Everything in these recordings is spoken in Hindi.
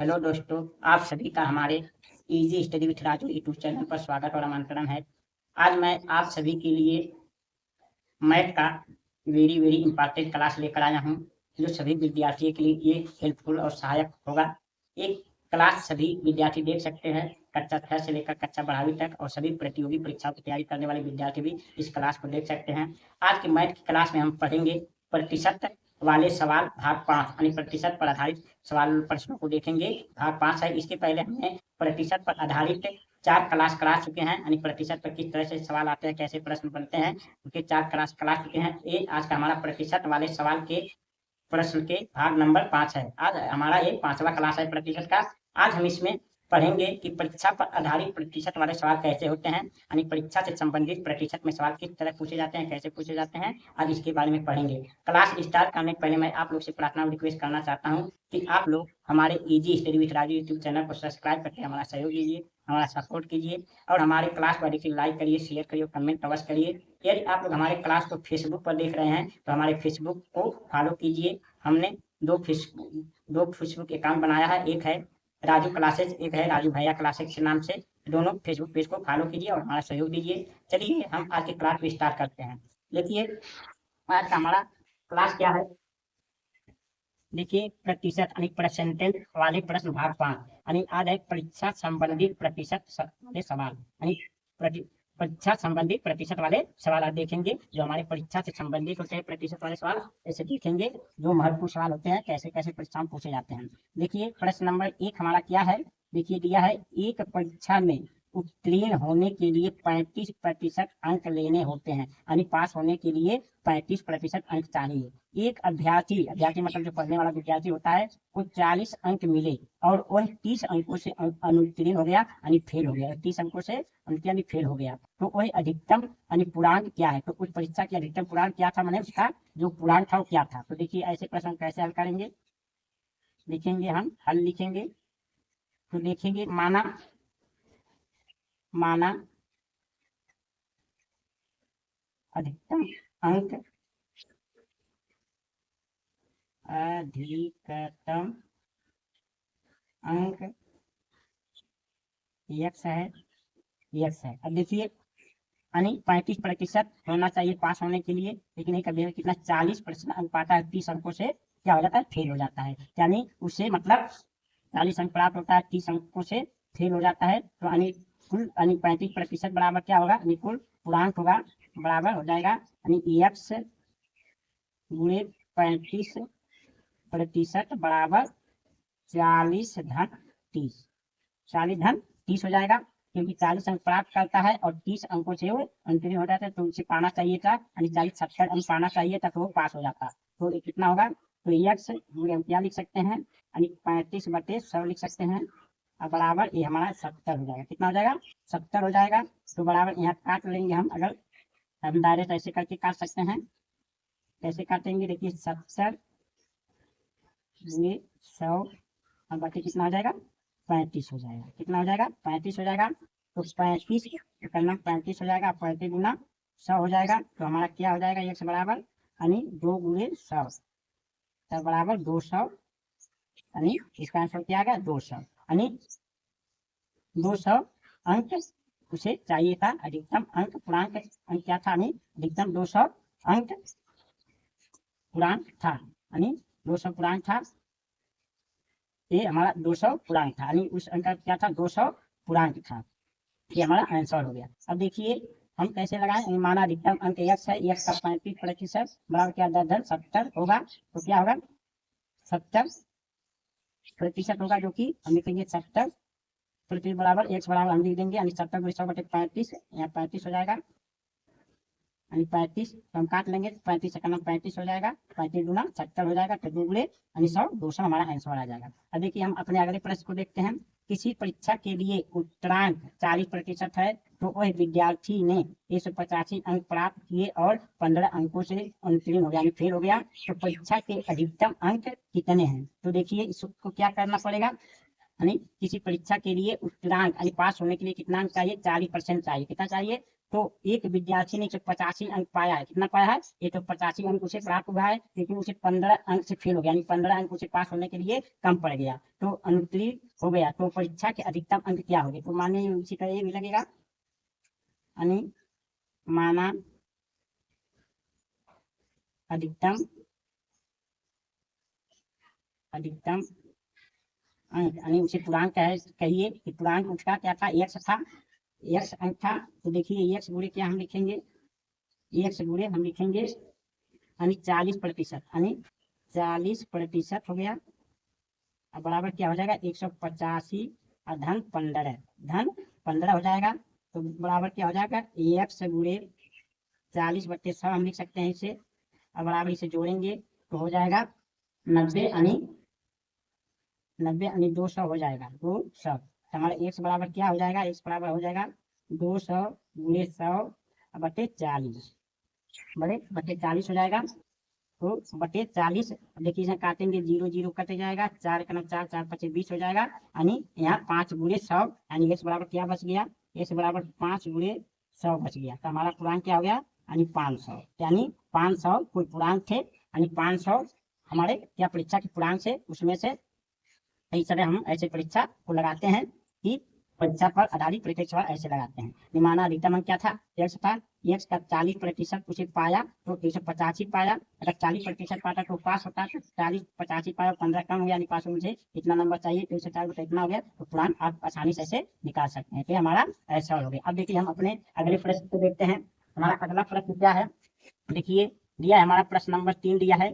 हेलो दोस्तों, आप सभी का हमारे easy study with Raju YouTube channel पर स्वागत और आमंत्रण है। आज मैं आप सभी के लिए मैथ का वेरी वेरी इंपॉर्टेंट क्लास लेकर आया हूँ, जो सभी विद्यार्थियों के लिए ये हेल्पफुल और सहायक होगा। एक क्लास सभी विद्यार्थी देख सकते हैं, कक्षा 6 से लेकर कक्षा 12वीं तक, और सभी प्रतियोगी परीक्षाओं की तैयारी करने वाले विद्यार्थी भी इस क्लास को देख सकते हैं। आज की मैथ की क्लास में हम पढ़ेंगे प्रतिशत वाले सवाल भाग 5, यानी प्रतिशत पर आधारित सवाल प्रश्नों को देखेंगे। भाग 5 है। इसके पहले हमने प्रतिशत पर आधारित 4 क्लास करा चुके हैं, यानी प्रतिशत पर किस तरह से सवाल आते हैं, कैसे प्रश्न बनते हैं, उनके 4 क्लास करा चुके हैं। ये आज का हमारा प्रतिशत वाले सवाल के प्रश्न के भाग नंबर 5 है। आज हमारा ये 5वां क्लास है प्रतिशत का। आज हम इसमें पढ़ेंगे कि परीक्षा पर आधारित प्रतिशत वाले सवाल कैसे होते हैं, यानी परीक्षा से संबंधित प्रतिशत में सवाल किस तरह पूछे जाते हैं, कैसे पूछे जाते हैं, आज इसके बारे में पढ़ेंगे। क्लास स्टार्ट करने से पहले मैं आप लोग से प्रार्थना और रिक्वेस्ट करना चाहता हूँ कि आप लोग हमारे easy study with Raju YouTube channel को सब्सक्राइब करके हमारा सहयोग कीजिए, हमारा सपोर्ट कीजिए, और हमारे क्लास को अधिक लाइक करिए, शेयर करिए, कमेंट अवश्य करिए। यदि आप लोग हमारे क्लास को फेसबुक पर देख रहे हैं तो हमारे फेसबुक को फॉलो कीजिए। हमने दो फेसबुक अकाउंट बनाया है, एक है राजू क्लासेज, एक है राजू भैया क्लासेज के नाम से। दोनों फेसबुक पेज को फॉलो कीजिए और हमारा सहयोग दीजिए। चलिए हम आज की क्लास को स्टार्ट करते हैं। देखिए आज का हमारा क्लास क्या है। देखिए प्रतिशत यानी परसेंटेज वाले प्रश्न भाग 5, यानी आज है परीक्षा संबंधित प्रतिशत वाले सवाल, यानी परीक्षा संबंधित प्रतिशत वाले सवाल आज देखेंगे, जो हमारे परीक्षा से संबंधित होते हैं। प्रतिशत वाले सवाल ऐसे देखेंगे जो महत्वपूर्ण सवाल होते हैं, कैसे कैसे परीक्षा में पूछे जाते हैं। देखिए प्रश्न नंबर 1 हमारा क्या है। देखिए दिया है, एक परीक्षा में उत्तीर्ण होने के लिए 35% अंक लेने होते हैं, यानी पास होने के लिए 35% अंक चाहिए। एक अभ्यर्थी, अभ्यर्थी मतलब जो पढ़ने वाला विद्यार्थी होता है, को 40 अंक मिले और वह 30 अंकों से अनुत्तीर्ण हो गया, यानी फेल हो गया। 30 अंकों से अनुत्तीर्ण फेल हो गया, तो वह अधिकतम यानी पूर्णांक क्या है। तो उस परीक्षा की अधिकतम पूर्णांक क्या था, मैंने उसका जो पूर्णांक था वो क्या था। तो देखिए ऐसे प्रश्न कैसे हल करेंगे, लिखेंगे हम, हल लिखेंगे तो लिखेंगे माना अधिकतम अंक, अधिकतम अंक यक्स है, यक्स है। अब देखिए यानी 35% होना चाहिए पास होने के लिए, लेकिन एक अभ्यर्थी कितना 40% अंक पाता है, 30 अंकों से क्या हो जाता है, फेल हो जाता है। यानी उससे मतलब 40 अंक प्राप्त होता है, 30 अंकों से फेल हो जाता है। तो यानी कुल यानी 35% बराबर क्या होगा, यानी कुल पूर्णांक होगा, बराबर हो जाएगा यानी एक्स गुणे 35% बराबर 40 धन 30, 40 धन 30 हो जाएगा, क्योंकि 40 अंक प्राप्त करता है और 30 अंकों से वो अंतरिम हो जाता है। तो उसे पाना चाहिए था, यानी 70 अंक पाना चाहिए था, तो वो पास हो जाता। तो ये कितना होगा, तो एक्स हम क्या लिख सकते हैं, यानी 35/100 लिख सकते हैं, और बराबर ये हमारा 70 हो जाएगा। कितना हो जाएगा, 70 हो जाएगा। तो बराबर यहाँ काट लेंगे हम, अगर हम डायरेक्ट ऐसे करके काट सकते हैं। कैसे काटेंगे, देखिए 70 में 100 और बाकी कितना हो जाएगा, 35 हो जाएगा। कितना हो जाएगा, 35 हो जाएगा। तो 35 करना 35 हो जाएगा, 35 गुना 100 हो जाएगा। तो हमारा क्या हो जाएगा, एक्स बराबर यानी 2 गुणे 100, तब बराबर 200, यानी इसका आंसर क्या आ गया, 200। यानी 200 अंक उसे चाहिए था, अधिकतम अंक पूर्णांक अंक क्या था, यानी अधिकतम 200 अंक पूर्णांक था, यानी 200 पूर्णांक था। ये हमारा 200 पूर्णांक था, यानी उस अंक का क्या था, 200 पूर्णांक था। ये हमारा आंसर हो गया। अब देखिए हम कैसे लगाएं, माना अधिकतम अंक एक्स है, एक्स का 35% बराबर क्या, 10/70 होगा। तो क्या होगा, 70% होगा, जो कि हम लिखेंगे 70 बराबर एक्स बराबर हम लिख देंगे, यानी 70/100/35, यहाँ 35 हो जाएगा, यानी 35 तो हम काट लेंगे, 35 का नाम 35 हो जाएगा, 35 गुना 70 हो जाएगा, तो 2 गुणे यानी 100, 200 हमारा आंसर आ जाएगा। अब देखिए हम अपने अगले प्रश्न को देखते हैं। किसी परीक्षा के लिए उत्तरांक 40% है, तो वह विद्यार्थी ने 185 अंक प्राप्त किए और 15 अंकों से उत्तीर्ण हो गया, यानी फेल हो गया। तो परीक्षा के अधिकतम अंक कितने हैं। तो देखिए इसको क्या करना पड़ेगा, यानी किसी परीक्षा के लिए उत्तरांक यानी पास होने के लिए कितना अंक चाहिए, 40% चाहिए। कितना चाहिए, तो एक विद्यार्थी ने 185 अंक पाया है। कितना पाया है? 185 अंक उसे प्राप्त हुआ है, लेकिन उसे 15 अंक से फेल हो गया, यानी 15 अंक उसे पास होने के लिए कम पड़ गया, तो अनुत्तीर्ण हो गया। तो परीक्षा के अधिकतम अंक क्या हो गए? तो मानिए उसी तरह ये भी लगेगा, माना अधिकतम अंक, यानी उसे पूर्णांक कहिए कि पूर्णांक उसका क्या था? एक्स था, एक्स अंक था। तो देखिए एक्स गुणे क्या हम लिखेंगे? एक्स गुणे हम लिखेंगे यानी 40%, यानी 40% हो गया। अब बराबर क्या हो जाएगा? 185 और धन 15 हो जाएगा। तो बराबर क्या हो जाएगा? एक्स गुणे 40/100 हम लिख सकते हैं इसे। अब बराबर इसे जोड़ेंगे तो हो जाएगा 90 यानी 200 हो जाएगा, 200। हमारा एक्स बराबर क्या हो जाएगा? एक्स बराबर हो जाएगा 200 गुणे 100/40 बटे 40 हो जाएगा। तो बटे 40, देखिए इसे काटेंगे, 0 0 कट जाएगा, 4 का 4 4 5 20 हो जाएगा, यानी यहाँ 5 गुणे 100, यानी एक्स बराबर क्या बच गया? एक्स बराबर 5 गुणे 100 बच गया। तो हमारा पूर्णांक क्या हो गया? यानी 500, यानी 500 कोई पूर्णांक थे, यानी 500 हमारे क्या परीक्षा के पूर्णांक से, उसमें से इस तरह हम ऐसे परीक्षा को लगाते हैं कि परीक्षा पर आधारित परीक्षा ऐसे लगाते हैं। निमाना अधिकतम अंक क्या था? एक्स था, एक्स का 40% उसे पाया तो 185 पाया। अगर 40% पाता तो पास होता, तो 40 85 पाया, 15 कम हो गया, पास में मुझे इतना नंबर चाहिए, तो 104 इतना हो गया। तो पूर्णांक आप आसानी से ऐसे निकाल सकते हैं। तो हमारा ऐसा हो गया। अब देखिए हम अपने अगले प्रश्न को देखते हैं। हमारा अगला प्रश्न क्या है? देखिए दिया है हमारा प्रश्न नंबर 3 दिया है,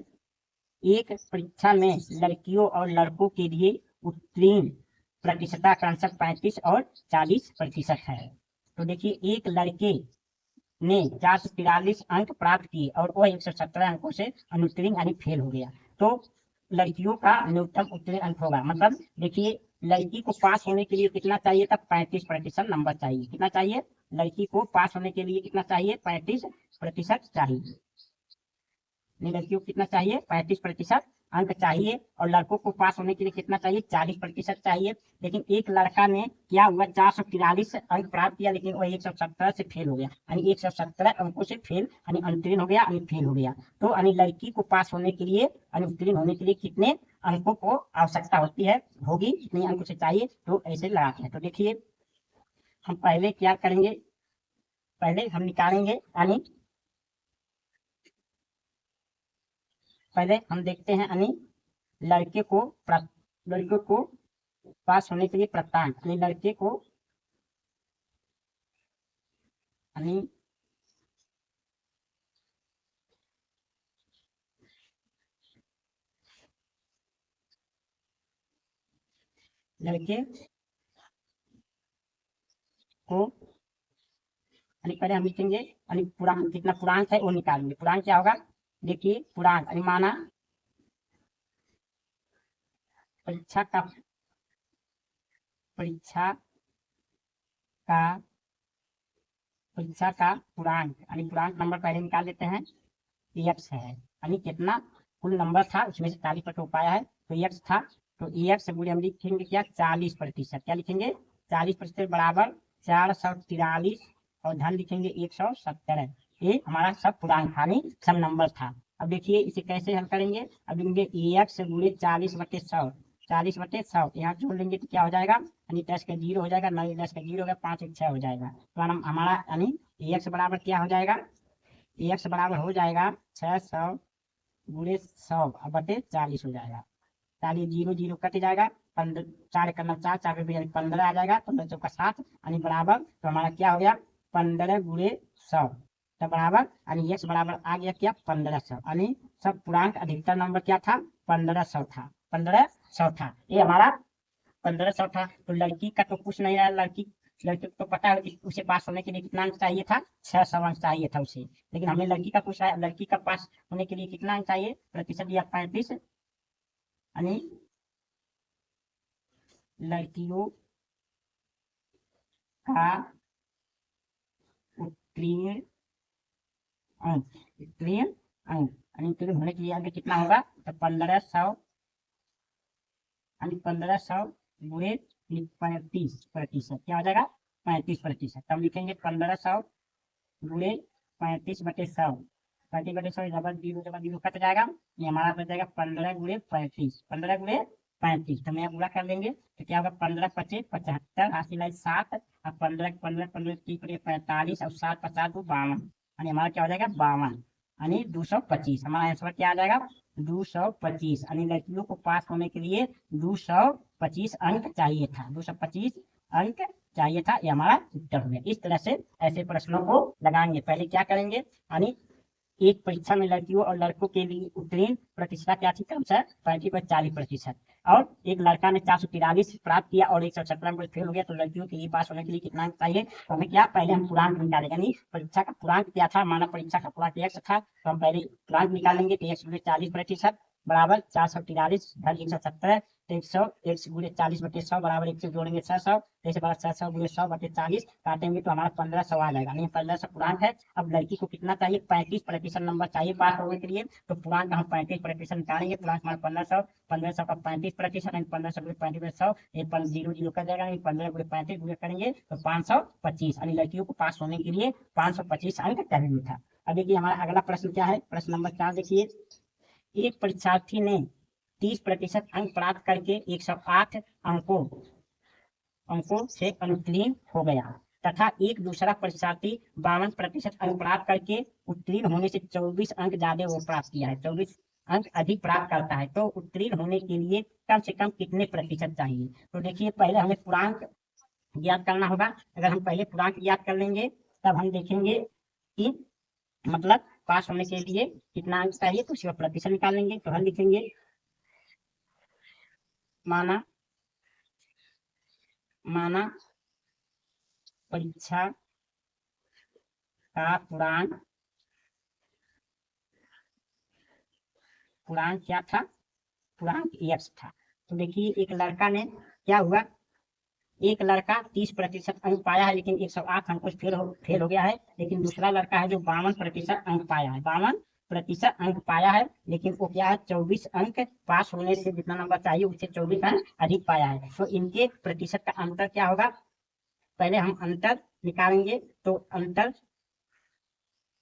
एक परीक्षा में लड़कियों और लड़कों के लिए उत्तीर्ण प्रतिशत क्रमशः 35 और 40% है। तो देखिए एक लड़के ने 443 अंक प्राप्त किए और वह 117 अंकों से अनुत्तीर्ण यानी फेल हो गया। तो लड़कियों का न्यूनतम उत्तीर्ण अंक होगा, मतलब देखिए लड़की को पास होने के लिए कितना चाहिए था? 35% नंबर चाहिए। कितना चाहिए? लड़की को पास होने के लिए कितना चाहिए? 35% चाहिए। लड़कियों को कितना चाहिए? 35% अंक चाहिए। और लड़कों को पास होने के लिए कितना चाहिए? 40% चाहिए। लेकिन एक लड़का ने क्या हुआ? 443 अंक प्राप्त किया, लेकिन वह 117 से फेल हो गया, यानी 117 अंकों से फेल, यानी अनुत्तीर्ण हो गया, यानी फेल हो गया। तो यानी लड़की को पास होने के लिए, यानी उत्तीर्ण होने के लिए कितने अंकों को आवश्यकता होती है, होगी, कितने अंक से चाहिए, तो ऐसे लगाते हैं। तो देखिए हम पहले क्या करेंगे? पहले हम निकालेंगे, यानी पहले हम देखते हैं, यानी लड़के को पास होने के लिए प्राप्तांक, यानी लड़के को, यानी लड़के को, यानी पहले हम लिखेंगे, यानी पूर्णांक, कितना पूर्णांक है वो निकालेंगे। पूर्णांक क्या होगा? देखिए पूर्णांक, यानी माना परीक्षा का पूर्णांक, यानी पूर्णांक नंबर पहले निकाल लेते हैं। एक्स है, यानी कितना कुल नंबर था उसमें से 40% पाया है, तो एक्स था। तो एक्स गुणे हम लिखेंगे क्या? 40%। क्या लिखेंगे? 40% बराबर 443 और धन लिखेंगे 117। ये हमारा सब पूर्णांक था, नहीं सब नंबर था। अब देखिए इसे कैसे हल करेंगे? अब लिखेंगे एक्स गुणे 40/100, 40/100 यहाँ जोड़ लेंगे तो क्या हो जाएगा? यानी 10 का 0 हो जाएगा, 9 10 का 0 हो गया, 5 1 6 हो जाएगा। तो हमारा यानी एक्स बराबर क्या हो जाएगा? एक्स बराबर हो जाएगा 600 गुणे 100/40 हो जाएगा। 40 0 0 कट जाएगा, 15 4 करना 4 4 पे 15 आ जाएगा, 15 चौका 7, यानी बराबर, तो हमारा क्या हो गया? 15 गुणे 100, तो बराबर, यानी एक्स बराबर आ गया क्या? 1500, यानी सब पूर्णांक अधिकतम नंबर क्या था? 1500 था, 1500 था। ये हमारा 1500 था। तो लड़की का तो कुछ नहीं रहा, लड़की को तो पता है कि उसे पास होने के लिए कितना अंक चाहिए था? 600 अंक चाहिए था उसे। लेकिन हमें लड़की का पूछा है, लड़की का पास होने के लिए कितना अंक चाहिए? प्रतिशत दिया 35, यानी लड़कियों का उत्तीर्ण उत्तीर्ण यानी उत्तीर्ण होने के लिए आगे कितना होगा? तो 1500, यानी 1500 गुणे 35%, क्या हो जाएगा? 35%। तब लिखेंगे 1500 गुणे 35/100, 35/100 डबल जीरो कट जाएगा। ये हमारा बच जाएगा 15 गुणे 35, 15 गुणे 35। तो मैं पूरा कर लेंगे तो क्या होगा, 15 पचे 75, हासिल है 60, अब 15 15 15 45 और 7 50 को 52, यानी हमारा क्या हो जाएगा 52, यानी 225। हमारा आंसर क्या आ जाएगा 225। यानी लड़कियों को पास होने के लिए 225 अंक चाहिए था, 225 अंक चाहिए था। ये हमारा उत्तर हो गया। इस तरह से ऐसे प्रश्नों को लगाएंगे। पहले क्या करेंगे, यानी एक परीक्षा में लड़कियों और लड़कों के लिए उत्तीर्ण प्रतिशत क्या थी, कम से 35/40%। और एक लड़का ने 443 प्राप्त किया और 117 में फेल हो गया, तो लड़कियों के लिए पास होने के लिए कितना अंक चाहिए। तो हमें क्या, पहले हम पूर्णांक निकालेंगे, यानी परीक्षा का पूर्णांक क्या था, माना परीक्षा का पूर्णांक x था, तो हम पहले पूर्णांक निकालेंगे। तो x गुणे 40% बराबर 443 धन 117, तो 100 x गुणे 40/100 बराबर 1 से जोड़ेंगे 600, जैसे बड़ा 600 गुणे 100/40 काटेंगे तो हमारा 1500 आ जाएगा। नहीं 1500 पूर्णांक है। अब लड़की को कितना चाहिए, 35% नंबर चाहिए पास होने के लिए, तो पूर्णांक हम 35% निकालेंगे। पूर्णांक हमारा 1500, 1500 का 35%, 1500 गुणे 35/100, ये 0 0 कर जाएगा। 15 गुणे 35 गुणे करेंगे तो 525, यानी लड़कियों को पास होने के लिए 525 अंक चाहिए था। अब देखिए हमारा अगला प्रश्न क्या है, प्रश्न नंबर 4 देखिए। एक परीक्षार्थी ने 30% अंक प्राप्त करके 108 अंकों से अनुत्तीर्ण हो गया, तथा एक दूसरा परीक्षार्थी 52% अंक प्राप्त करके उत्तीर्ण होने से 24 अंक ज्यादा वो प्राप्त किया है, 24 अंक अधिक प्राप्त करता है, तो उत्तीर्ण होने के लिए कम से कम कितने प्रतिशत चाहिए। तो देखिए पहले हमें पूर्णांक ज्ञात करना होगा। अगर हम पहले पूर्णांक ज्ञात कर लेंगे तब हम देखेंगे कि मतलब पास होने के लिए कितना अंक चाहिए, तो उसका प्रतिशत निकालेंगे। तो हम लिखेंगे माना परीक्षा का पूर्णांक क्या था, पूर्णांक x था। तो देखिए एक लड़का ने क्या हुआ, एक लड़का 30% अंक पाया है लेकिन 108 अंकों से फेल हो गया है। लेकिन दूसरा लड़का है जो 52% अंक पाया है, 52% अंक पाया है, लेकिन वो क्या है 24 अंक पास होने से जितना नंबर चाहिए उससे 24 अंक अधिक पाया है। तो इनके प्रतिशत का अंतर क्या होगा, पहले हम अंतर निकालेंगे। तो अंतर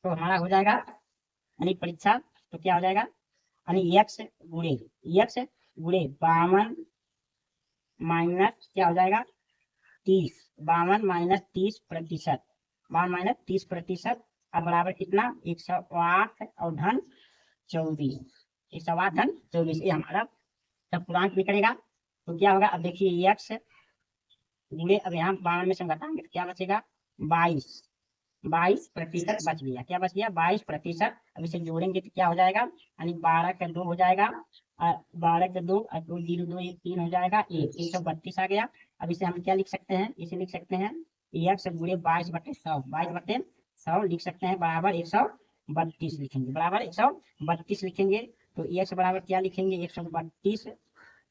तो हमारा हो जाएगा, यानी परीक्षा तो क्या हो जाएगा, यानी x गुणे 52 माइनस क्या हो जाएगा 30, 52 माइनस 30%, 52 माइनस 30% अब बराबर कितना 108 और धन 24, 108 धन 24, ये हमारा जब पूर्णांक निकलेगा तो क्या होगा। अब देखिए x गुणे, अब यहाँ 52 में से घटाएंगे तो क्या बचेगा 22% बच गया। क्या बच गया 22%। अब इसे जोड़ेंगे तो क्या हो जाएगा, यानी 12 का 2 हो जाएगा, 12 का 2 और 2 0 2 1 3 हो जाएगा 132 आ गया। अब इसे हम क्या लिख सकते हैं, इसे लिख सकते हैं x गुणे 22/100, 22/100 लिख सकते हैं बराबर 132 लिखेंगे, बराबर 132 लिखेंगे। तो x बराबर क्या लिखेंगे 132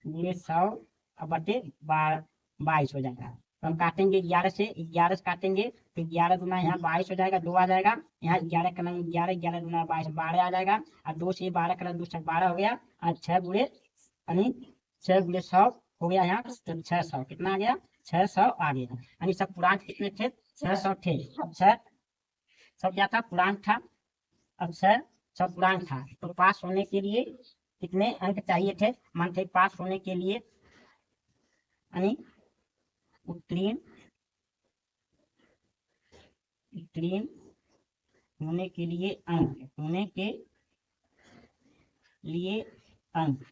गुणे 100/22 हो जाएगा। तो हम काटेंगे 11 से, 11 से काटेंगे तो 11 गुना यहाँ 22 हो जाएगा, 2 आ जाएगा। यहाँ 11 का 11, 11 गुना 22 12 आ जाएगा, और 2 से 12 का 2 से 12 हो गया, और 6 गुणे यानी 6 गुणे 100 हो गया यहाँ, तो 600 कितना आ गया 600 आ गया। यानी सब पूर्णांक कितने थे 600 थे। अब 6 सब क्या था पूर्णांक था, अब 6 सब पूर्णांक था। तो पास होने के लिए कितने अंक चाहिए थे, मानते पास होने के लिए यानी उत्तीर्ण होने के लिए अंक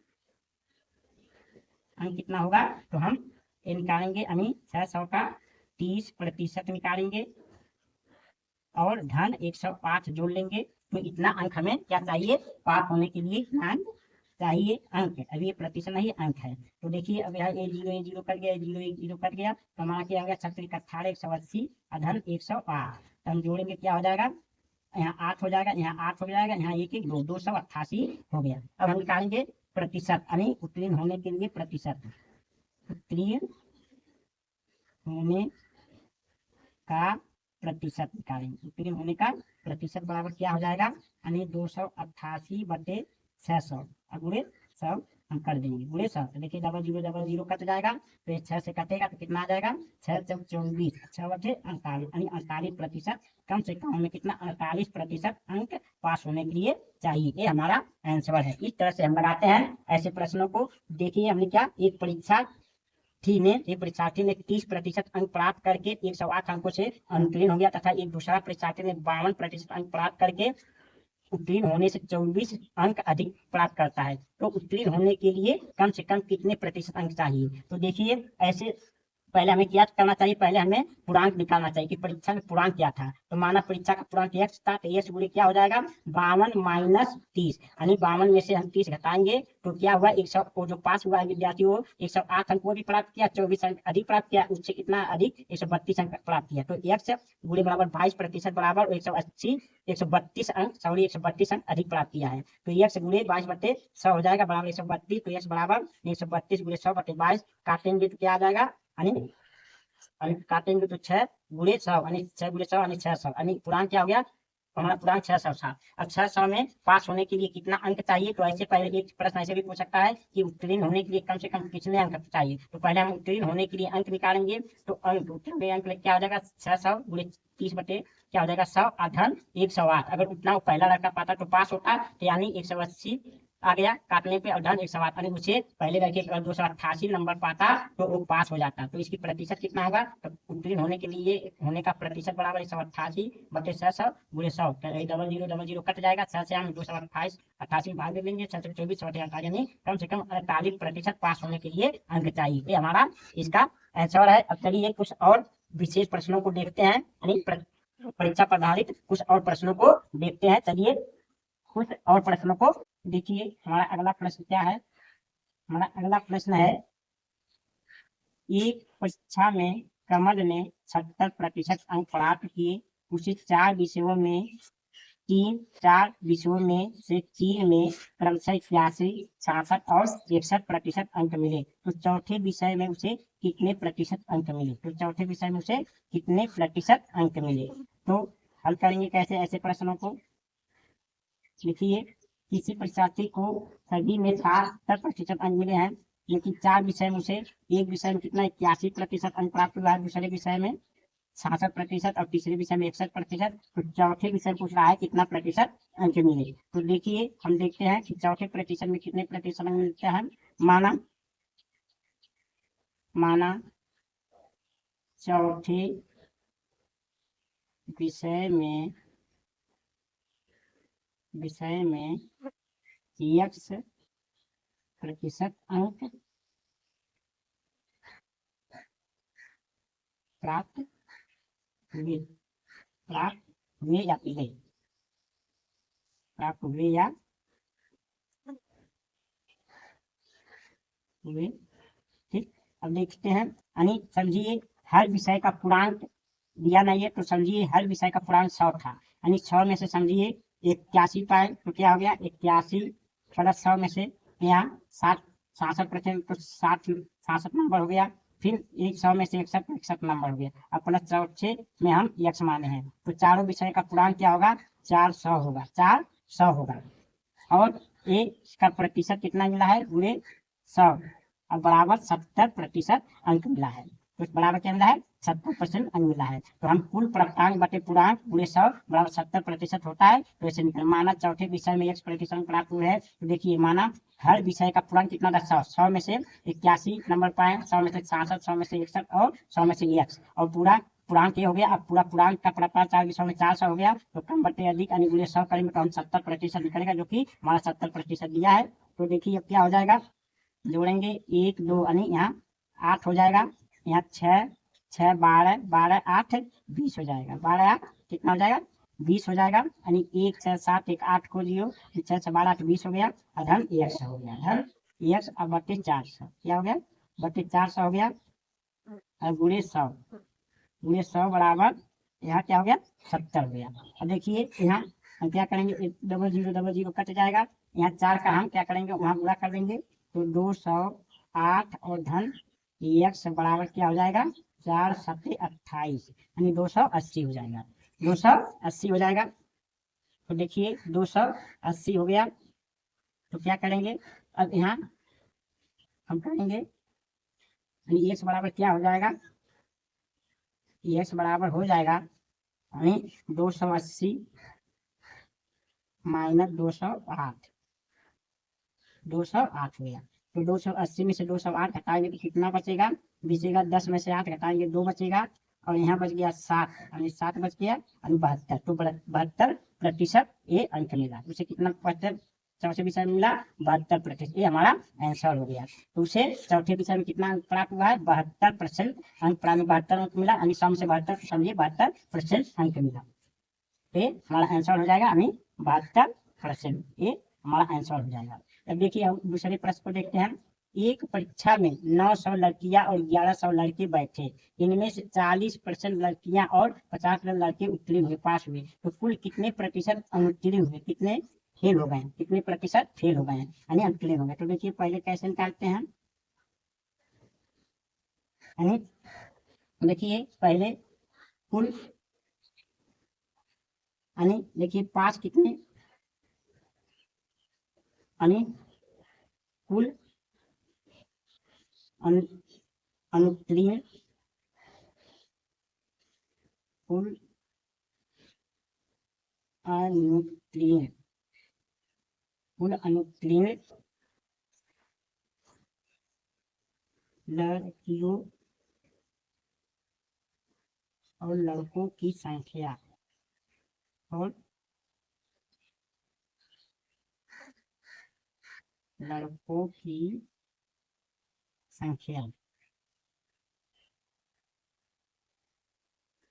कितना होगा, तो हम ये निकालेंगे, यानी 600 का 30% निकालेंगे और धन 108 जोड़ लेंगे। तो इतना अंक हमें क्या चाहिए, पास होने के लिए इतना अंक चाहिए अंक। अभी ये प्रतिशत नहीं अंक है। तो देखिए अब यहाँ ए जीरो कट गया, 0 कट गया, तो हमारा क्या हो गया 18 180 धन 108। तो हम जोड़ेंगे क्या हो जाएगा, यहाँ 8 हो जाएगा, यहाँ 8 हो जाएगा, यहाँ 1 1 2 288 हो गया। अब हम निकालेंगे प्रतिशत, यानी उत्तीर्ण होने के लिए प्रतिशत, उत्तीर्ण होने का प्रतिशत निकालेंगे। उत्तीर्ण होने का प्रतिशत बराबर क्या हो जाएगा, यानी 288/600 गुणे 100, हम कर देंगे गुणे 100। तो देखिए डबल जीरो कट जाएगा, तो ये 6 से कटेगा तो कितना आ जाएगा, 6 चौक 24, 6 बटे 48, यानी 48%। कम से कम हमें कितना 48% अंक पास होने के लिए चाहिए। ये हमारा आंसर है। इस तरह से हम लगाते हैं ऐसे प्रश्नों को। देखिए हमने क्या, एक परीक्षार्थी ने 30% अंक प्राप्त करके 108 अंकों से अनुत्तीर्ण हो गया, तथा एक दूसरा परीक्षार्थी ने 52% अंक प्राप्त करके उत्तीर्ण होने से 24 अंक अधिक प्राप्त करता है। तो उत्तीर्ण होने के लिए कम से कम कितने प्रतिशत अंक चाहिए? तो देखिए ऐसे पहले हमें क्या करना चाहिए, पहले हमें पूर्णांक निकालना चाहिए कि परीक्षा में पूर्णांक क्या था। तो माना परीक्षा का पूर्णांक x था, तो x गुणे क्या हो जाएगा, 52 माइनस 30, यानी 52 में से हम 30 घटाएंगे तो क्या हुआ, 100 को जो पास हुआ है विद्यार्थी वो 108 अंक वो भी प्राप्त किया, 24 अंक अधिक प्राप्त किया, उससे कितना अधिक 132 अंक प्राप्त किया। तो x गुणे बराबर 22% बराबर 180 132 अंक 132 अंक अधिक प्राप्त किया है। तो x गुणे 22/100 हो जाएगा बराबर 132। तो x बराबर 132 गुणे 100 बटे 22, काटेंगे तो क्या आ जाएगा, यानी काटेंगे तो 6 गुणे 100, यानी 6 गुणे 100 यानी 600, यानी पूर्णांक क्या हो गया, हमारा पूर्णांक 600 था। अब 600 में पास होने के लिए कितना अंक चाहिए? तो ऐसे पहले एक प्रश्न ऐसे भी पूछ सकता है कि उत्तीर्ण होने के लिए कम से कम कितने अंक चाहिए। तो पहले हम उत्तीर्ण होने के लिए अंक निकालेंगे। तो अंक उत्तीर्ण अंक क्या हो जाएगा, 600 गुणे 30 बटे क्या हो जाएगा 100 अधन 108। अगर उतना वो पहला लड़का पाता तो पास होता, तो यानी 180 आ गया काटने पे, अधन 108, यानी उसे पहले लड़के अगर 288 नंबर पाता तो वो पास हो जाता। तो इसकी प्रतिशत कितना होगा, तो उत्तीर्ण होने के लिए होने का प्रतिशत बराबर 188 बटे 600 गुणे 100। डबल जीरो कट जाएगा, 6 से हम 228 88 भाग दे देंगे, 6 से 24 बटे 48, यानी कम से कम 48% पास होने के लिए अंक चाहिए। ये हमारा इसका आंसर है। अब चलिए कुछ और विशेष प्रश्नों को देखते हैं, यानी परीक्षा पर आधारित कुछ और प्रश्नों को देखते हैं। चलिए कुछ और प्रश्नों को देखिए। हमारा अगला प्रश्न क्या है, हमारा अगला प्रश्न है, एक परीक्षा में कमल ने 70% अंक प्राप्त किए, उसे 4 विषयों में से 3 में क्रमशः 81, 66 और 61% अंक मिले। तो चौथे विषय में उसे कितने प्रतिशत अंक मिले? तो चौथे विषय में उसे कितने प्रतिशत अंक मिले? तो हल करेंगे कैसे ऐसे प्रश्नों को। देखिए किसी परीक्षार्थी को सभी में 70% अंक मिले हैं, लेकिन 4 विषय में उसे एक विषय में कितना 81% अंक प्राप्त हुआ है, दूसरे विषय में 66% और तीसरे विषय में 61%। तो चौथे विषय पूछ रहा है कितना प्रतिशत अंक मिले। तो देखिए हम देखते हैं कि चौथे प्रतिशत में कितने प्रतिशत अंक मिलते हैं। माना चौथे विषय में x प्रतिशत अंक प्राप्त हुए या मिले, प्राप्त हुए या हुए। ठीक, अब देखते हैं, यानी समझिए हर विषय का पूर्णांक दिया नहीं है, तो समझिए हर विषय का पूर्णांक 100 था, यानी 100 में से समझिए 81 पाए तो क्या हो गया, 81 प्लस 100 में से यहाँ 66%, तो 66 नंबर हो गया। फिर 100 में से 61 नंबर हो गया। अब प्लस 4 में हम x माने हैं, तो चारों विषय का पूर्णांक क्या होगा, 400 होगा, 400 होगा। और ए का प्रतिशत कितना मिला है, गुणे 100, और बराबर 70% अंक मिला है। तो बराबर क्या मिला है, 70% अंक मिला है। तो हम कुल प्राप्तांक बटे पूर्णांक गुणे 100 बराबर 70% होता है। तो ऐसे निकल, माना चौथे विषय में 1% अंक प्राप्त हुए हैं, तो देखिए माना हर विषय का पूर्णांक कितना था, 100 में से 81 नंबर पाए, 100 में से 66, 100 में से 61 और 100 में से x, और पूरा पूर्णांक ये हो गया। अब पूरा पूर्णांक का प्राप्तांक 4 विषयों में 400 हो गया, तो कम बटे अधिक यानी गुणे 100 करेंगे तो हम 70% निकलेगा, जो कि हमारा 70% दिया है। तो देखिए अब क्या हो जाएगा, जोड़ेंगे 1 2 यानी यहाँ 8 हो जाएगा, यहाँ 6 6 12 12 8 20 हो जाएगा, 12 8 कितना हो जाएगा, 20 हो जाएगा, यानी 1 6 7 1 8 को 0, 6 6 12 8 20 हो गया, अधन x हो गया, धन x अब बटे 400 क्या हो गया, बटे 400 हो गया, और गुणे 100 बराबर यहाँ क्या हो गया, 70 हो गया। अब देखिए यहाँ हम क्या करेंगे, डबल जीरो कट जाएगा, यहाँ 4 का हम क्या करेंगे, वहाँ पूरा कर देंगे, तो 208 और धन x बराबर क्या हो जाएगा, 4 7 28, यानी 280 हो जाएगा, 280 हो जाएगा। तो देखिए 280 हो गया, तो क्या करेंगे, अब यहाँ हम करेंगे यानी x बराबर क्या हो जाएगा, x बराबर हो जाएगा यानी 280 माइनस 208, 208 हो गया। तो 280 में से 208 हटाएंगे तो कितना बचेगा, बचेगा 10 में से 8 घटाएंगे 2 बचेगा, और यहाँ बच गया 7 यानी 7 बच गया यानी 72। तो 72% ये अंक मिला। उसे कितना चौथे विषय में मिला 72%, ये हमारा आंसर हो गया। तो उसे चौथे विषय में कितना अंक प्राप्त हुआ है, 72% अंक प्राप्त, 72 अंक मिला यानी 100 से 72 समझिए 72% अंक मिला। ये हमारा आंसर हो जाएगा यानी 72%, ये हमारा आंसर हो जाएगा। अब देखिए हम दूसरे प्रश्न को देखते हैं। एक परीक्षा में 900 लड़कियां और 1100 लड़के बैठे, इनमें से 40% लड़कियां और 50% लड़के उत्तीर्ण हुए, पास हुए, तो कुल कितने प्रतिशत अनुत्तीर्ण हुए, कितने फेल हो गए, कितने प्रतिशत फेल हो गए हैं यानी अनुत्तीर्ण हो गए। तो देखिए पहले कैसे निकालते हैं, यानी देखिए पहले कुल यानी देखिए पास कितने यानी कुल अनुत्तीर्ण, कुल अनुत्तीर्ण, कुल अनुत्तीर्ण लड़कियों और लड़कों की संख्या, और लड़कों की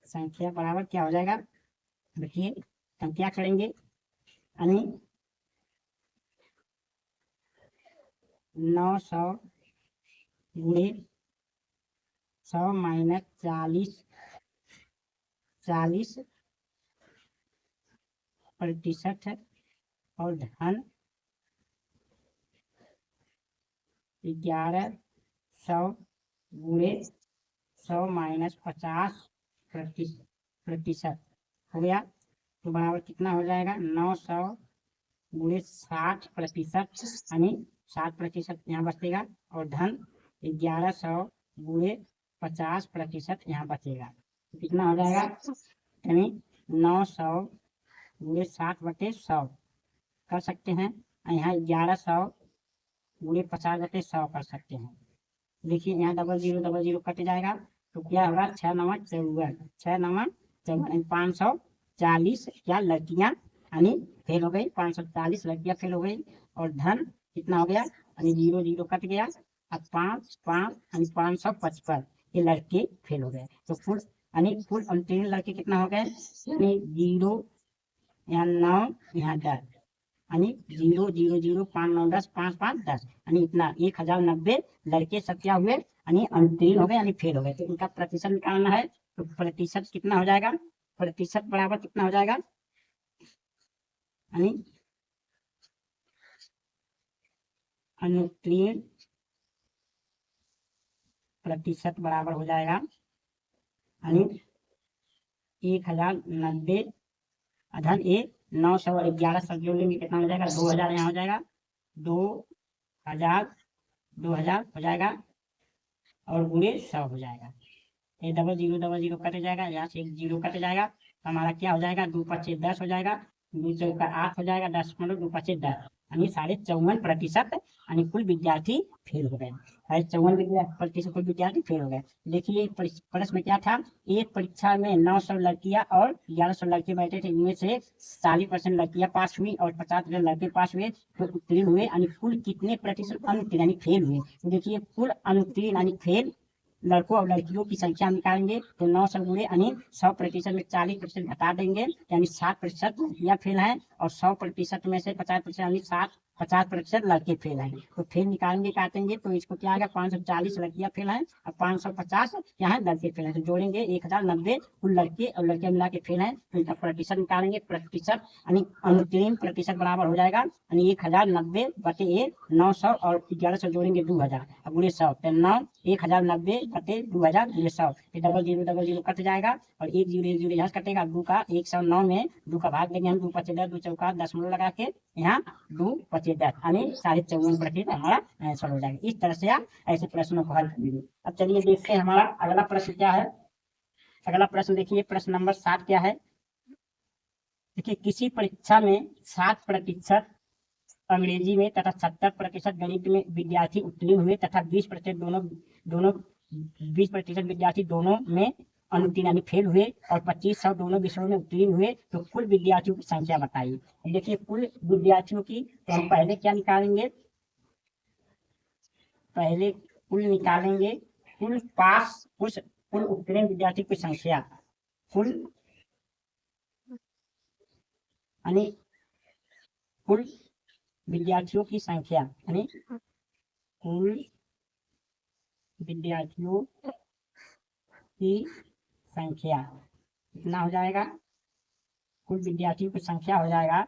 संख्या बराबर क्या हो जाएगा, देखिए हम क्या करेंगे यानी 900 गुणे 100 माइनस 40% और धन 1100 गुणे 100 माइनस 50% हो गया। तो बराबर कितना हो जाएगा, 900 गुणे 60% यानी 60% यहाँ बचेगा, और धन 1100 गुणे 50% यहाँ बचेगा। तो कितना हो जाएगा यानी 900 गुणे 60/100 कर सकते हैं, यहाँ 1100 गुणे 50/100 कर सकते हैं। देखिए यहाँ 00 कट जाएगा तो क्या होगा, 6 9 54, 6 9 54 540 क्या लड़कियां यानी फेल हो गई, 540 लड़कियां फेल हो गई, और धन कितना हो गया यानी 00 कट गया, अब 5 5 यानी 555 ये लड़के फेल हो गए। तो कुल यानी कुल अनुत्तीर्ण लड़के कितना हो गए, यानी 0 यहाँ 9 यहाँ 10 यानी 0 0 0 5 9 10 5 5 10 यानी इतना 1090 लड़के सब क्या हुए यानी अनुत्तीर्ण हो गए यानी फेल हो गए। तो इनका प्रतिशत निकालना है, तो प्रतिशत कितना हो जाएगा, प्रतिशत बराबर कितना हो जाएगा यानी अनुत्तीर्ण प्रतिशत बराबर हो जाएगा यानी 1090 अधन 900 और 1100 जोड़ लेंगे कितना हो जाएगा, 2000 यहाँ हो जाएगा, 2000 हो जाएगा और गुणे 100 हो जाएगा। ये 00 कट जाएगा, यहाँ से 1 0 कट जाएगा, हमारा क्या हो जाएगा, 2 5 10 हो जाएगा, 2 चौका 8 हो जाएगा, 10 5 10 यानी 54.5% यानी कुल विद्यार्थी फेल हो गए, 54% कुल विद्यार्थी फेल हो गए। देखिए प्रश्न में क्या था, एक परीक्षा में 900 लड़कियां और 1100 लड़के बैठे थे, इनमें से 40% लड़कियां पास हुई और 50% लड़के पास हुए, तो उत्तीर्ण हुए यानी कुल कितने प्रतिशत अनुत्तीर्ण यानी फेल हुए। तो देखिए कुल अनुत्तीर्ण यानी फेल लड़कों और लड़कियों की संख्या निकालेंगे, तो 900 गुणे यानी 100% में 40% घटा देंगे यानी 60% लड़कियां फेल हैं, और 100% में से 50% यानी 50% लड़के फेल हैं। तो फेल निकालेंगे काटेंगे तो इसको क्या आएगा, 540 लड़कियां फेल हैं और 550 यहाँ लड़के फेल हैं, तो जोड़ेंगे 1090 कुल लड़के और लड़कियां मिला के फेल हैं, तो इनका प्रतिशत निकालेंगे, प्रतिशत यानी अनुत्तीर्ण प्रतिशत बराबर हो जाएगा यानी 1090 बटे 900 और 1100 जोड़ेंगे 2000 और गुणे 100, तो 1090 बटे 2000 गुणे 100, फिर 00 कट जाएगा और 1 0 यहाँ कटेगा, 2 का 109 में 2 का भाग देंगे हम, 2 5 10 2 चौका 10 लगा के यहाँ 2 5 नीचे 10 यानी 54% हमारा आंसर हो जाएगा। इस तरह से आप ऐसे प्रश्नों को हल करेंगे। अब चलिए देखते हैं हमारा अगला प्रश्न क्या है। अगला प्रश्न देखिए, प्रश्न नंबर 7 क्या है। देखिए, किसी परीक्षा में 60% अंग्रेजी में तथा 70% गणित में विद्यार्थी उत्तीर्ण हुए तथा 20% दोनों 20% विद्यार्थी दोनों में अनुत्तीर्ण यानी फेल हुए और 2500 दोनों विषयों में उत्तीर्ण हुए, तो कुल विद्यार्थियों की संख्या बताइए। देखिए, कुल विद्यार्थियों की तो हम पहले क्या निकालेंगे, पहले कुल निकालेंगे, कुल पास कुल उत्तीर्ण विद्यार्थी की संख्या, कुल यानी कुल विद्यार्थियों की संख्या यानी कुल विद्यार्थियों की संख्या कितना हो जाएगा, कुल विद्यार्थियों की संख्या हो जाएगा,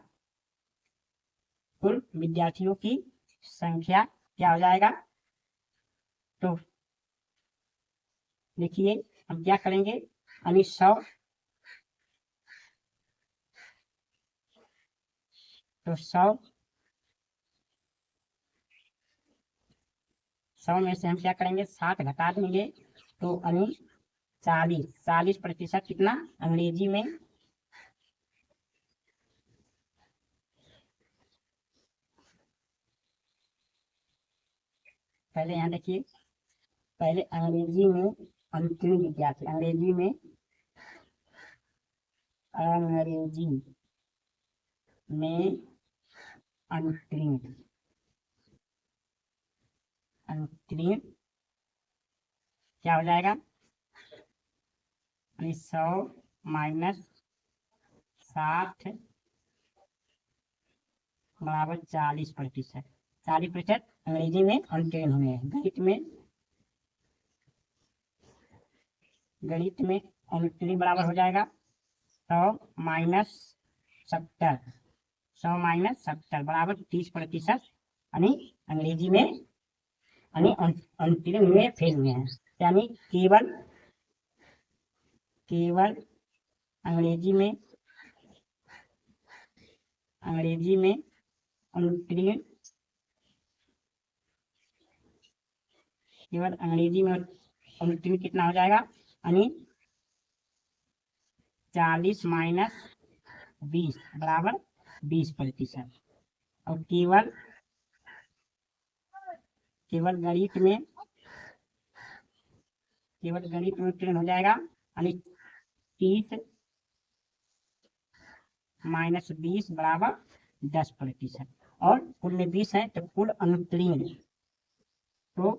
कुल विद्यार्थियों की संख्या क्या हो जाएगा। तो देखिए हम क्या करेंगे, यानी 100, तो 100 में से हम क्या करेंगे 60 घटा देंगे, तो यानी 40% कितना अंग्रेजी में, पहले यहाँ देखिए, पहले अंग्रेजी में अनुत्तीर्ण विद्यार्थी, अंग्रेजी में अनुत्तीर्ण क्या हो जाएगा, 100 माइनस 60 बराबर 40%। 40% अंग्रेजी में अनुत्तीर्ण हुए हैं। गणित में अनुत्तीर्ण बराबर हो जाएगा 100 माइनस 70, 100 माइनस 70 बराबर 30%, यानी अंग्रेजी में यानी अनुत्तीर्ण हुए, फेल हुए हैं, यानी केवल अंग्रेजी में अनुत्तीर्ण, केवल अंग्रेजी में अनुत्तीर्ण कितना हो जाएगा, यानी 40 माइनस 20 बराबर 20%। और केवल गणित में उत्तीर्ण हो जाएगा, यानी 30 माइनस 20 बराबर 10%। और कुल में 20 है तो कुल अनुत्तीर्ण, तो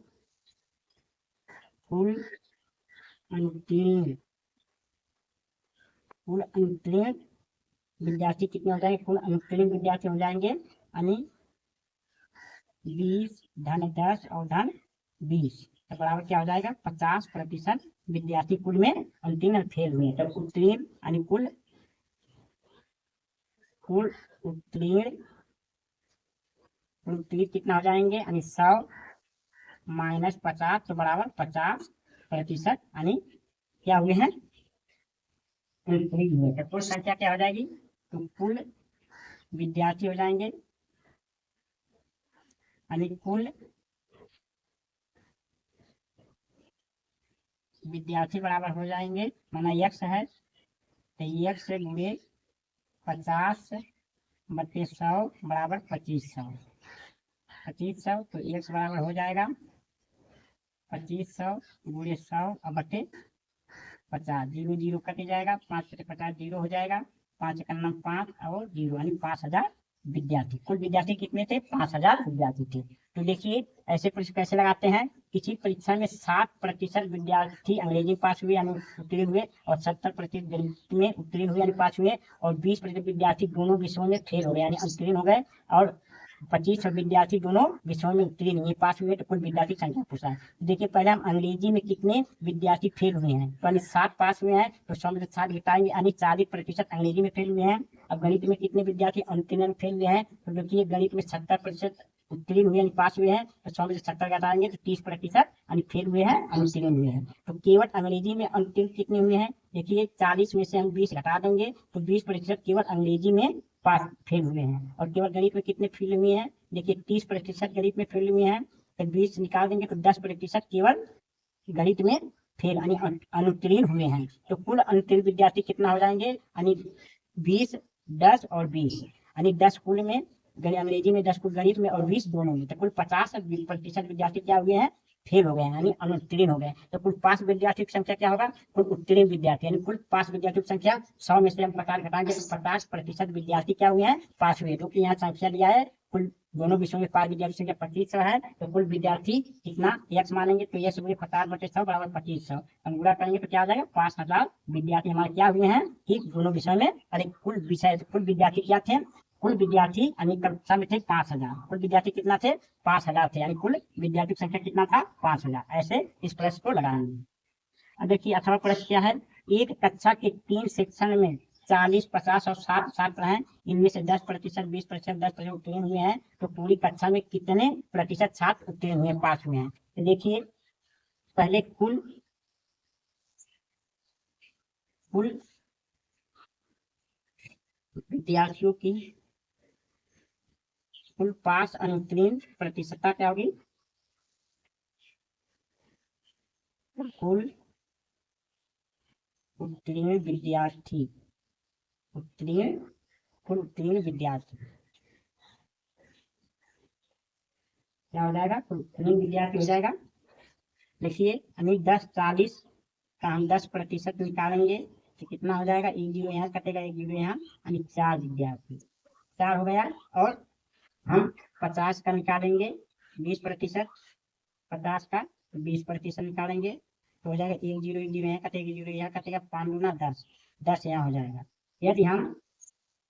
कुल अनुत्तीर्ण विद्यार्थी कितने हो जाएंगे, कुल अनुत्तीर्ण विद्यार्थी हो जाएंगे, यानी 20 धन 10 और धन 20 तो बराबर क्या हो जाएगा 50% विद्यार्थी कुल में अनुत्तीर्ण फेल हुए। तो उत्तीर्ण यानी कुल उत्तीर्ण कितना हो जाएंगे, यानी 100 माइनस 50 तो बराबर 50%, यानी क्या हुए हैं, उत्तीर्ण हुए। तो कुल संख्या क्या हो जाएगी, तो कुल विद्यार्थी हो जाएंगे, यानी कुल विद्यार्थी बराबर हो जाएंगे, माना x है तो x से गुणे 50/100 बराबर 2500 तो x बराबर हो जाएगा 2500 गुणे 100/50, 0 0 कट जाएगा, 5 से 50 0 हो जाएगा, 5 का नाम 5 और 0 यानी 5000 विद्यार्थी। कुल विद्यार्थी कितने थे, 5000 विद्यार्थी थे। तो देखिए ऐसे प्रश्न कैसे लगाते हैं, किसी परीक्षा में 60% विद्यार्थी अंग्रेजी पास हुए यानी उत्तीर्ण हुए और 70% गणित में उत्तीर्ण हुए यानी पास हुए और 20% विद्यार्थी दोनों विषयों में फेल हो गए यानी उत्तीर्ण हो गए और 25 विद्यार्थी दोनों विषयों में उत्तीर्ण हुए पास हुए। तो कुल विद्यार्थी संख्या पूछा है। देखिए पहले हम अंग्रेजी में कितने विद्यार्थी फेल हुए हैं, तो यानी 60 पास हुए हैं तो 100 में से 60 घटाएंगे यानी 40% अंग्रेजी में फेल हुए हैं। अब गणित में कितने विद्यार्थी अनुत्तीर्ण फेल हुए हैं, तो देखिए गणित में 70% उत्तीर्ण हुए यानी पास हुए हैं तो 100 में से 70 घटाएंगे तो 30% यानी फेल हुए हैं, अनुत्तीर्ण हुए हैं। तो केवल अंग्रेजी में अनुत्तीर्ण कितने हुए हैं, देखिए 40 में से हम 20 घटा देंगे तो 20% केवल अंग्रेजी में पास फेल हुए हैं। और केवल गणित में कितने फेल हुए हैं, देखिए 30% गणित में फेल हुए हैं, तो 20 निकाल देंगे तो 10% केवल गणित में फेल यानी अनुत्तीर्ण हुए हैं। तो कुल अनुत्तीर्ण विद्यार्थी कितना हो जाएंगे यानी 20, 10 और 20 यानी 10 कुल में अंग्रेजी में 10 कुल गणित में और 20 दोनों में, तो कुल 50% विद्यार्थी क्या हुए हैं, फेल हो गए हैं यानी अनुत्तीर्ण हो गए। तो कुल पास विद्यार्थी की संख्या क्या होगा, कुल उत्तीर्ण विद्यार्थी यानी कुल पास विद्यार्थियों की संख्या 100 में से हम 50 घटाएंगे तो 50% विद्यार्थी क्या हुए हैं, पास हुए। क्योंकि यहाँ संख्या दिया है कुल दोनों विषयों में पास विद्यार्थी संख्या 2500 है, तो कुल विद्यार्थी कितना x मानेंगे तो x हुए 50/100 बराबर 2500, हम गुणा करेंगे तो क्या आ जाएगा 5000 विद्यार्थी हमारे क्या हुए हैं कि दोनों विषय में। अरे कुल विषय कुल विद्यार्थी क्या थे, कुल विद्यार्थी यानी कक्षा में थे 5000, कुल विद्यार्थी कितना थे 5000 थे यानी कुल विद्यार्थी की संख्या कितना था 5000। ऐसे इस प्रश्न को लगाएंगे। अब देखिए 18वां प्रश्न क्या है, एक कक्षा के 3 सेक्शन में 40, 50 और 60 छात्र हैं, इनमें से 10%, 20%, 10% उत्तीर्ण हुए हैं, तो पूरी कक्षा में कितने प्रतिशत छात्र उत्तीर्ण हुए, पास हुए हैं। तो देखिए पहले कुल विद्यार्थियों की कुल पास अनुत्तीर्ण प्रतिशतता क्या होगी, कुल उत्तीर्ण विद्यार्थी कुल उत्तीर्ण विद्यार्थी क्या हो जाएगा, कुल उत्तीर्ण विद्यार्थी हो जाएगा। देखिए यानी 10, 40 का हम 10% निकालेंगे तो कितना हो जाएगा, 1 0 यहाँ कटेगा, 1 0 यहाँ यानी 4 विद्यार्थी, 4 हो गया। और हम 50 का निकालेंगे 20%, 50 का 20% निकालेंगे तो हो जाएगा 1 0 1 0 यहाँ कटेगा, 0 यहाँ कटेगा, 5 गुना 10, 10 यहाँ हो जाएगा। यदि हम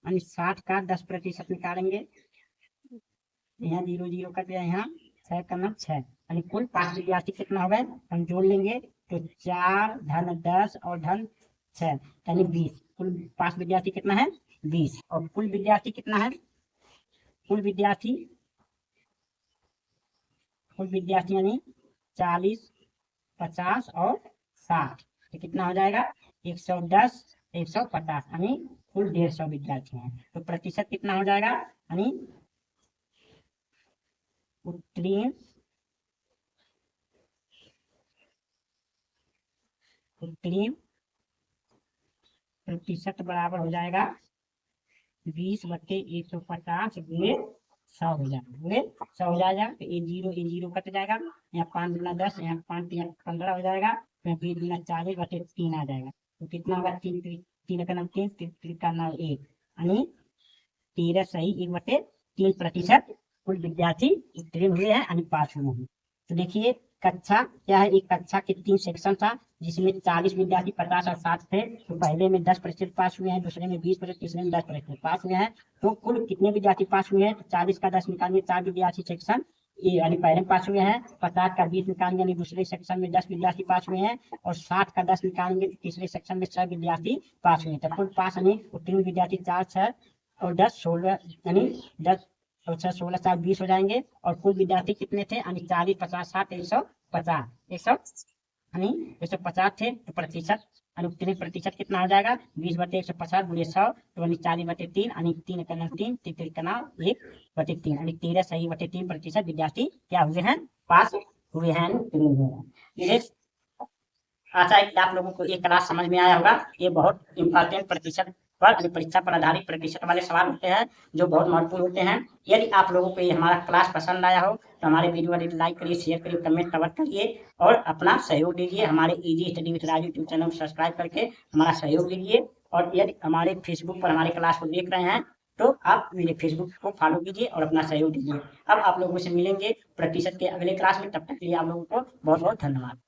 यानी 60 का 10% निकालेंगे यहाँ 0 0 कट गया, यहाँ 6 का 9 6 यानी कुल 5 विद्यार्थी कितना हो गए, हम जोड़ लेंगे तो 4 धन 10 और धन 6 यानी 20, कुल 5 विद्यार्थी कितना है 20। और कुल विद्यार्थी कितना है, कुल विद्यार्थी यानी 40, 50 और 60 तो कितना हो जाएगा 110, 150 यानी कुल 150 विद्यार्थी हैं। तो प्रतिशत कितना हो जाएगा यानी उत्तीर्ण प्रतिशत बराबर हो जाएगा 20/150 गुणे 100 हो जाएगा, गुणे 100 हो जाएगा। तो ये 0 कट जाएगा, यहाँ 5 गुना 10, यहाँ 5 3 15 हो जाएगा, फिर 20 गुना 40/3 आ जाएगा। तो कितना होगा 3 का नाम 3, 3 का नाम 1 यानी 13 सही 1/3% कुल विद्यार्थी उत्तीर्ण हुए हैं यानी पास हुए हैं। तो देखिए कक्षा क्या है, एक कक्षा के 3 सेक्शन था जिसमें 40 विद्यार्थी 50 और 60 थे, तो पहले में 10% पास हुए हैं, दूसरे में 20%, तीसरे में 10% पास हुए हैं। तो कुल कितने विद्यार्थी पास हुए हैं, तो 40 का 10 निकालेंगे 4 विद्यार्थी सेक्शन यानी पहले में पास हुए हैं, 50 का 20 निकालेंगे यानी दूसरे सेक्शन में 10 विद्यार्थी पास हुए हैं, और 60 का 10 निकालेंगे तीसरे सेक्शन में 6 विद्यार्थी पास हुए हैं। तो कुल पास यानी उत्तीर्ण विद्यार्थी 4, 6 और 10 16 यानी 10 और 6 16 4 20 हो जाएंगे। और कुल विद्यार्थी कितने थे यानी 40, 50, 60 150 यानी 150 थे। तो प्रतिशत यानी उत्तीर्ण प्रतिशत कितना हो जाएगा 20/150 गुणे 100 तो यानी 40/3 यानी 3 का नाम 3, 3 का नाम 1/3 यानी 13 सही 3% विद्यार्थी क्या हुए हैं, पास हुए हैं, उत्तीर्ण हुए हैं। आशा है कि आप लोगों को ये क्लास समझ में आया होगा। ये बहुत इंपॉर्टेंट प्रतिशत पर परीक्षा पर आधारित प्रतिशत वाले सवाल होते हैं जो बहुत महत्वपूर्ण होते हैं। यदि आप लोगों को ये हमारा क्लास पसंद आया हो तो हमारे वीडियो को लाइक करिए, शेयर करिए, कमेंट कवर करिए और अपना सहयोग दीजिए। हमारे easy study with Raju YouTube channel को सब्सक्राइब करके हमारा सहयोग दीजिए। और यदि हमारे फेसबुक पर हमारे क्लास को देख रहे हैं तो आप मेरे फेसबुक को फॉलो कीजिए और अपना सहयोग दीजिए। अब आप लोगों से मिलेंगे प्रतिशत के अगले क्लास में, तब तक के लिए आप लोगों को बहुत बहुत धन्यवाद।